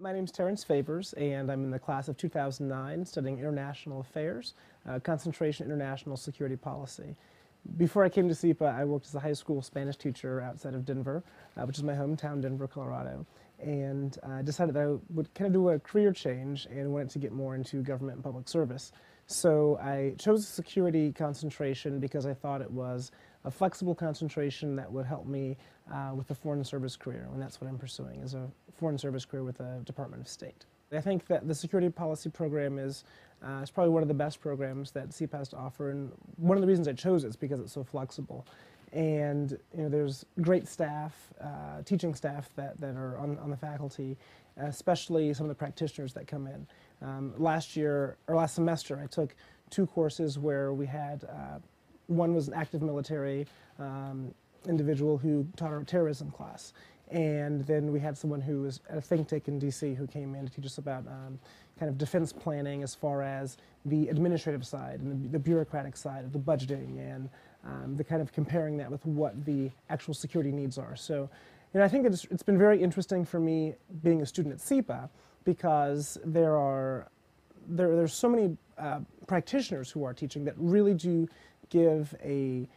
My name's Terrence Favors, and I'm in the class of 2009 studying International Affairs, concentration International Security Policy. Before I came to SIPA, I worked as a high school Spanish teacher outside of Denver, which is my hometown, Denver, Colorado, and I decided that I would kind of do a career change and wanted to get more into government and public service. So I chose a security concentration because I thought it was a flexible concentration that would help me with a foreign service career, and that's what I'm pursuing, is a foreign service career with the Department of State. I think that the security policy program is probably one of the best programs that SIPA has to offer, and one of the reasons I chose it is because it's so flexible. And there's great staff, teaching staff that are on the faculty, especially some of the practitioners that come in. Last semester, I took two courses where we had one was an active military individual who taught our terrorism class. And then we had someone who was at a think tank in DC who came in to teach us about kind of defense planning as far as the administrative side and the bureaucratic side of the budgeting and the kind of comparing that with what the actual security needs are. So I think that it's been very interesting for me being a student at SIPA because there's so many practitioners who are teaching that really do give a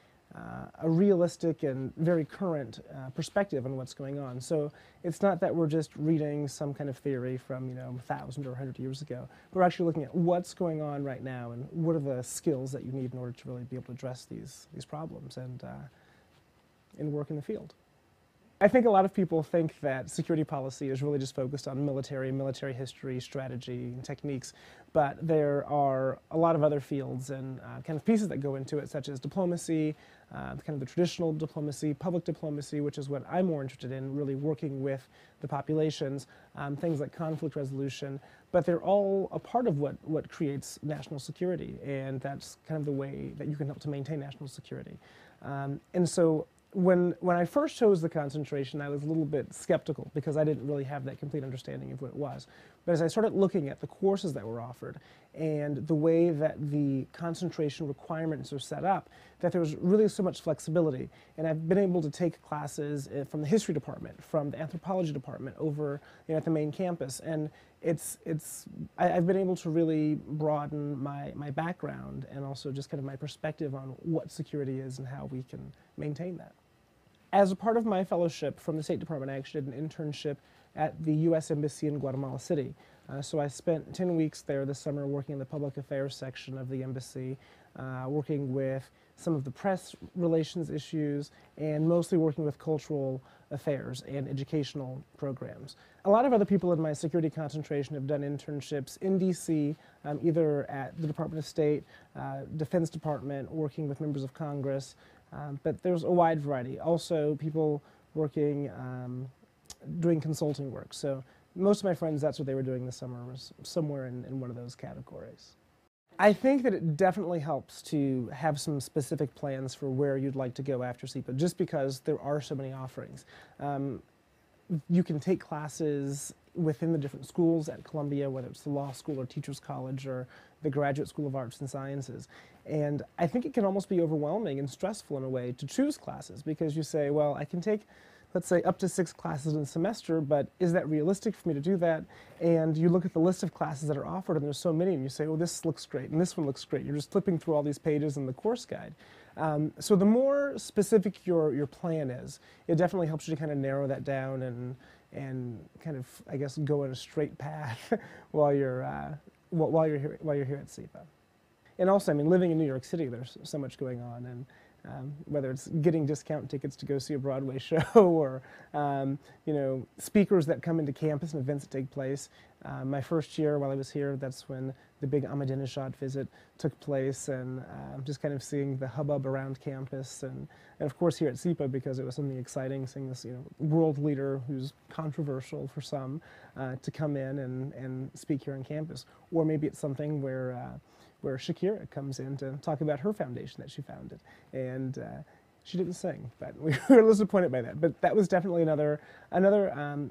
realistic and very current perspective on what's going on. So it's not that we're just reading some kind of theory from 1,000 or 100 years ago. We're actually looking at what's going on right now and what are the skills that you need in order to really be able to address these problems and work in the field. I think a lot of people think that security policy is really just focused on military history, strategy, and techniques, but there are a lot of other fields and kind of pieces that go into it, such as diplomacy, kind of the traditional diplomacy, public diplomacy, which is what I'm more interested in, really working with the populations, things like conflict resolution, but they're all a part of what creates national security, and that's kind of the way that you can help to maintain national security. And so when I first chose the concentration, I was a little bit skeptical because I didn't really have that complete understanding of what it was. But as I started looking at the courses that were offered and the way that the concentration requirements are set up, that there was really so much flexibility. And I've been able to take classes from the history department, from the anthropology department over at the main campus. And I've been able to really broaden my background and also just kind of my perspective on what security is and how we can maintain that. As a part of my fellowship from the State Department, I actually did an internship at the U.S. Embassy in Guatemala City. So I spent 10 weeks there this summer working in the public affairs section of the embassy, working with some of the press relations issues, and mostly working with cultural affairs and educational programs. A lot of other people in my security concentration have done internships in D.C., either at the Department of State, Defense Department, working with members of Congress, but there's a wide variety. Also, people working, doing consulting work. So most of my friends, that's what they were doing this summer, was somewhere in one of those categories. I think that it definitely helps to have some specific plans for where you'd like to go after SIPA, just because there are so many offerings. You can take classes within the different schools at Columbia, whether it's the law school or teachers college or the Graduate School of Arts and Sciences. And I think it can almost be overwhelming and stressful in a way to choose classes because you say, well, I can take, let's say, up to 6 classes in a semester, but is that realistic for me to do that? And you look at the list of classes that are offered, and there's so many, and you say, oh, this looks great, and this one looks great. You're just flipping through all these pages in the course guide. So the more specific your plan is, it definitely helps you to kind of narrow that down and kind of, I guess, go in a straight path while you're here at SIPA. And also, I mean, living in New York City, there's so much going on, and whether it's getting discount tickets to go see a Broadway show or speakers that come into campus and events that take place. My first year while I was here, that's when the big Ahmadinejad visit took place, and just kind of seeing the hubbub around campus, and of course here at SIPA, because it was something exciting, seeing this world leader who's controversial for some to come in and speak here on campus. Or maybe it's something where Shakira comes in to talk about her foundation that she founded. And she didn't sing, but we were disappointed by that. But that was definitely another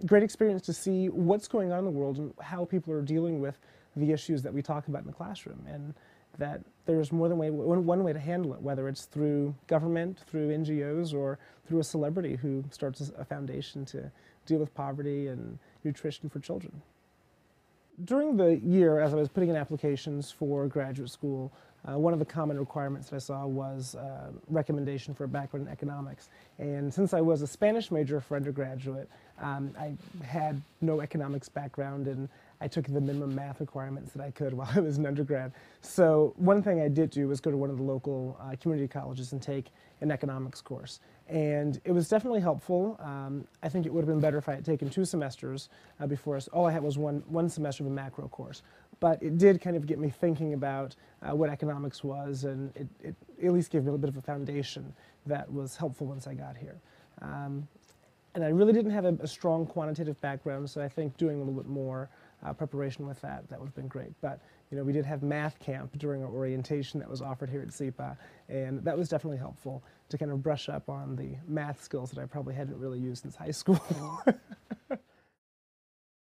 great experience to see what's going on in the world and how people are dealing with the issues that we talk about in the classroom, and that there's more than one way to handle it, whether it's through government, through NGOs, or through a celebrity who starts a foundation to deal with poverty and nutrition for children. During the year, as I was putting in applications for graduate school, one of the common requirements that I saw was recommendation for a background in economics. And since I was a Spanish major for undergraduate, I had no economics background, and I took the minimum math requirements that I could while I was an undergrad. So one thing I did do was go to one of the local community colleges and take an economics course. And it was definitely helpful. I think it would have been better if I had taken 2 semesters before. All I had was one semester of a macro course. But it did kind of get me thinking about what economics was, and it at least gave me a little bit of a foundation that was helpful once I got here. And I really didn't have a strong quantitative background, so I think doing a little bit more preparation with that would have been great. But you know, we did have math camp during our orientation that was offered here at SIPA, and that was definitely helpful to kind of brush up on the math skills that I probably hadn't really used since high school.